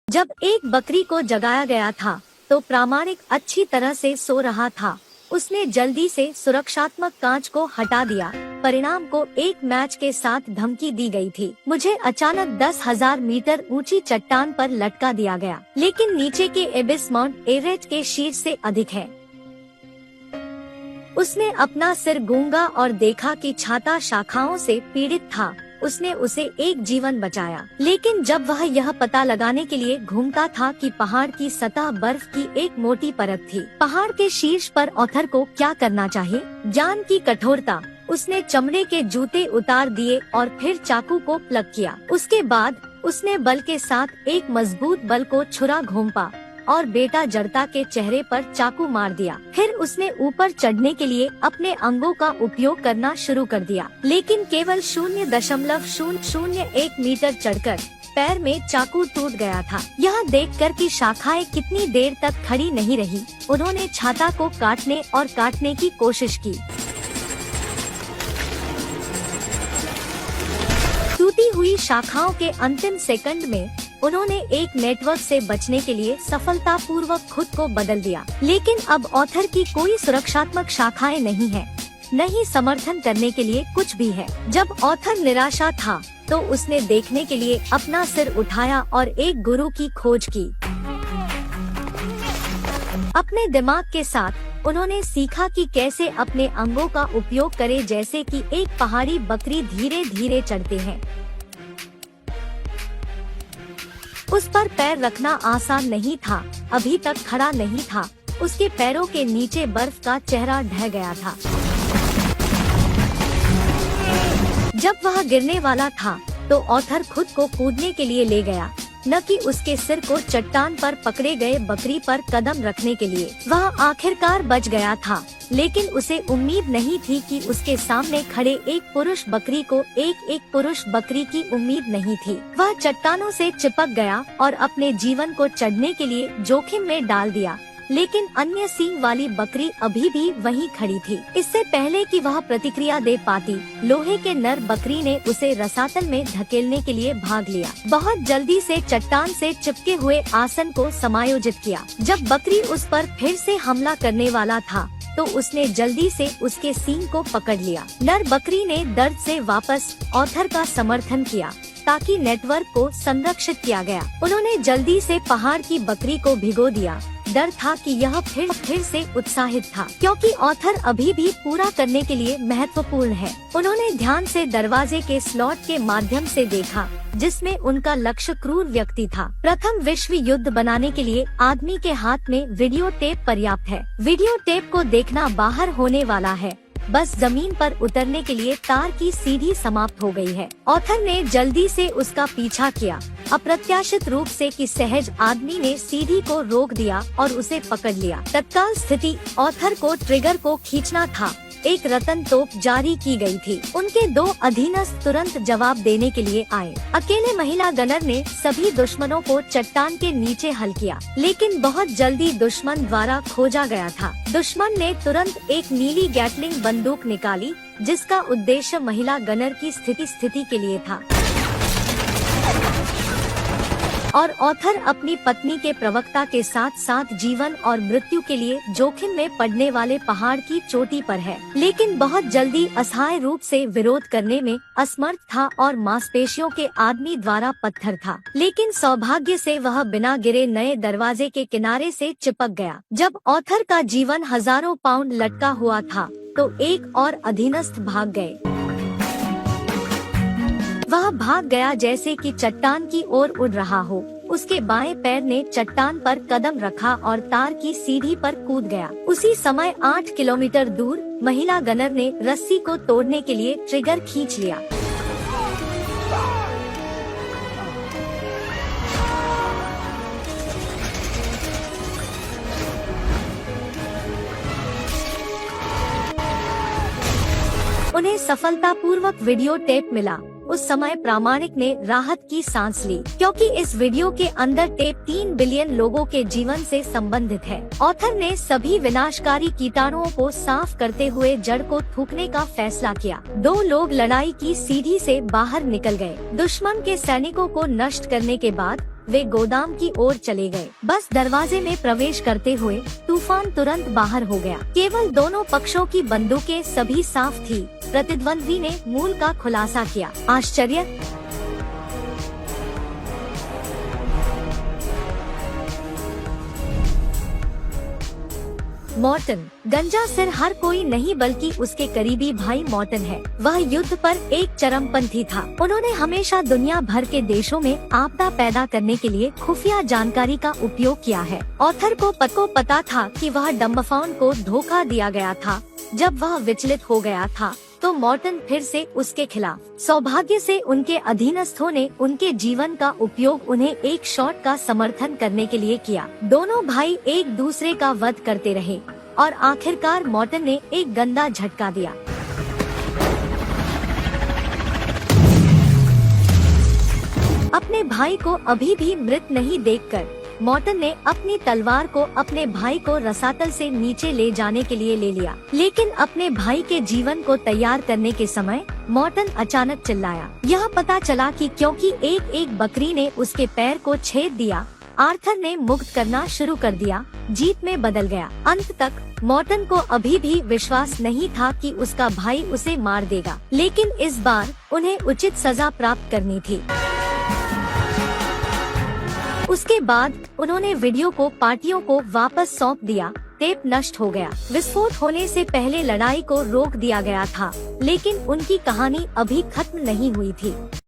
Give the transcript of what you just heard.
जब एक बकरी को जगाया गया था तो प्रामाणिक अच्छी तरह से सो रहा था। उसने जल्दी से सुरक्षात्मक कांच को हटा दिया। परिणाम को एक मैच के साथ धमकी दी गई थी। मुझे अचानक 10,000 मीटर ऊंची चट्टान पर लटका दिया गया, लेकिन नीचे के एबिस माउंट एवरेस्ट के शीर्ष से अधिक है। उसने अपना सिर गूंगा और देखा कि छाता शाखाओं से पीड़ित था। उसने उसे एक जीवन बचाया, लेकिन जब वह यह पता लगाने के लिए घूमता था कि पहाड़ की सतह बर्फ की एक मोटी परत थी। पहाड़ के शीर्ष पर ऑथर को क्या करना चाहिए? जान की कठोरता। उसने चमड़े के जूते उतार दिए और फिर चाकू को प्लग किया। उसके बाद उसने बल के साथ एक मजबूत बल को छुरा घोंपा और बेटा जड़ता के चेहरे पर चाकू मार दिया। फिर उसने ऊपर चढ़ने के लिए अपने अंगों का उपयोग करना शुरू कर दिया, लेकिन केवल 0.001 मीटर चढ़कर पैर में चाकू टूट गया था। यह देखकर कि शाखाएं कितनी देर तक खड़ी नहीं रही, उन्होंने छाता को काटने की कोशिश की। टूटी हुई शाखाओं के अंतिम सेकंड में उन्होंने एक नेटवर्क से बचने के लिए सफलतापूर्वक खुद को बदल दिया, लेकिन अब ऑथर की कोई सुरक्षात्मक शाखाएं नहीं है, न ही समर्थन करने के लिए कुछ भी है। जब ऑथर निराशा था तो उसने देखने के लिए अपना सिर उठाया और एक गुरु की खोज की। अपने दिमाग के साथ उन्होंने सीखा कि कैसे अपने अंगों का उपयोग करें, जैसे कि एक पहाड़ी बकरी धीरे धीरे चढ़ते हैं। उस पर पैर रखना आसान नहीं था, अभी तक खड़ा नहीं था। उसके पैरों के नीचे बर्फ का चेहरा ढह गया था। जब वह गिरने वाला था तो ऑथर खुद को कूदने के लिए ले गया, न कि उसके सिर को चट्टान पर पकड़े गए बकरी पर कदम रखने के लिए। वह आखिरकार बच गया था, लेकिन उसे उम्मीद नहीं थी कि उसके सामने खड़े एक पुरुष बकरी को एक पुरुष बकरी की उम्मीद नहीं थी। वह चट्टानों से चिपक गया और अपने जीवन को चढ़ने के लिए जोखिम में डाल दिया, लेकिन अन्य सींग वाली बकरी अभी भी वहीं खड़ी थी। इससे पहले कि वह प्रतिक्रिया दे पाती, लोहे के नर बकरी ने उसे रसातल में धकेलने के लिए भाग लिया। बहुत जल्दी से चट्टान से चिपके हुए आसन को समायोजित किया। जब बकरी उस पर फिर से हमला करने वाला था तो उसने जल्दी से उसके सींग को पकड़ लिया। नर बकरी ने दर्द से वापस ऑथर का समर्थन किया ताकि नेटवर्क को संरक्षित किया गया। उन्होंने जल्दी से पहाड़ की बकरी को भिगो दिया। डर था कि यह फिर से उत्साहित था, क्योंकि ऑथर अभी भी पूरा करने के लिए महत्वपूर्ण है। उन्होंने ध्यान से दरवाजे के स्लॉट के माध्यम से देखा, जिसमें उनका लक्ष्य क्रूर व्यक्ति था। प्रथम विश्व युद्ध बनाने के लिए आदमी के हाथ में वीडियो टेप पर्याप्त है। वीडियो टेप को देखना बाहर होने वाला है, बस जमीन पर उतरने के लिए तार की सीढ़ी समाप्त हो गई है। ऑथर ने जल्दी से उसका पीछा किया। अप्रत्याशित रूप से कि सहज आदमी ने सीढ़ी को रोक दिया और उसे पकड़ लिया। तत्काल स्थिति ऑथर को ट्रिगर को खींचना था। एक रतन तोप जारी की गई थी। उनके 2 अधीनस्थ तुरंत जवाब देने के लिए आए। अकेले महिला गनर ने सभी दुश्मनों को चट्टान के नीचे हल किया, लेकिन बहुत जल्दी दुश्मन द्वारा खोजा गया था। दुश्मन ने तुरंत एक नीली गैटलिंग बंदूक निकाली, जिसका उद्देश्य महिला गनर की स्थिति के लिए था। और ऑथर अपनी पत्नी के प्रवक्ता के साथ साथ जीवन और मृत्यु के लिए जोखिम में पड़ने वाले पहाड़ की चोटी पर है, लेकिन बहुत जल्दी असहाय रूप से विरोध करने में असमर्थ था और मांसपेशियों के आदमी द्वारा पत्थर था। लेकिन सौभाग्य से वह बिना गिरे नए दरवाजे के किनारे से चिपक गया। जब ऑथर का जीवन हजारों पाउंड लटका हुआ था तो एक और अधीनस्थ भाग गए। वह भाग गया जैसे कि चट्टान की ओर उड़ रहा हो। उसके बाएं पैर ने चट्टान पर कदम रखा और तार की सीढ़ी पर कूद गया। उसी समय 8 किलोमीटर दूर महिला गनर ने रस्सी को तोड़ने के लिए ट्रिगर खींच लिया। उन्हें सफलतापूर्वक वीडियो टेप मिला। उस समय प्रामाणिक ने राहत की सांस ली, क्योंकि इस वीडियो के अंदर टेप 3 बिलियन लोगों के जीवन से संबंधित है। ऑथर ने सभी विनाशकारी कीटाणुओं को साफ करते हुए जड़ को थूकने का फैसला किया। 2 लोग लड़ाई की सीढ़ी से बाहर निकल गए। दुश्मन के सैनिकों को नष्ट करने के बाद वे गोदाम की ओर चले गए। बस दरवाजे में प्रवेश करते हुए तूफान तुरंत बाहर हो गया। केवल दोनों पक्षों की बंदूकें सभी साफ थी। प्रतिद्वंद्वी ने मूल का खुलासा किया। आश्चर्य। मॉर्टन। गंजा सिर हर कोई नहीं बल्कि उसके करीबी भाई मॉर्टन है। वह युद्ध पर एक चरमपंथी था। उन्होंने हमेशा दुनिया भर के देशों में आपदा पैदा करने के लिए खुफिया जानकारी का उपयोग किया है। ऑथर को पता था कि वह डम्बफाउन को धोखा दिया गया था। जब वह विचलित हो गया था तो मॉर्टन फिर से उसके खिलाफ। सौभाग्य से उनके अधीनस्थों ने उनके जीवन का उपयोग उन्हें एक शॉट का समर्थन करने के लिए किया। दोनों भाई एक दूसरे का वध करते रहे और आखिरकार मॉर्टन ने एक गंदा झटका दिया। अपने भाई को अभी भी मृत नहीं देखकर मॉर्टन ने अपनी तलवार को अपने भाई को रसातल से नीचे ले जाने के लिए ले लिया। लेकिन अपने भाई के जीवन को तैयार करने के समय मॉर्टन अचानक चिल्लाया। यह पता चला कि क्योंकि एक बकरी ने उसके पैर को छेद दिया, आर्थर ने मुक्त करना शुरू कर दिया। जीत में बदल गया। अंत तक मॉर्टन को अभी भी विश्वास नहीं था कि उसका भाई उसे मार देगा, लेकिन इस बार उन्हें उचित सजा प्राप्त करनी थी। उसके बाद उन्होंने वीडियो को पार्टियों को वापस सौंप दिया। टेप नष्ट हो गया। विस्फोट होने से पहले लड़ाई को रोक दिया गया था, लेकिन उनकी कहानी अभी खत्म नहीं हुई थी।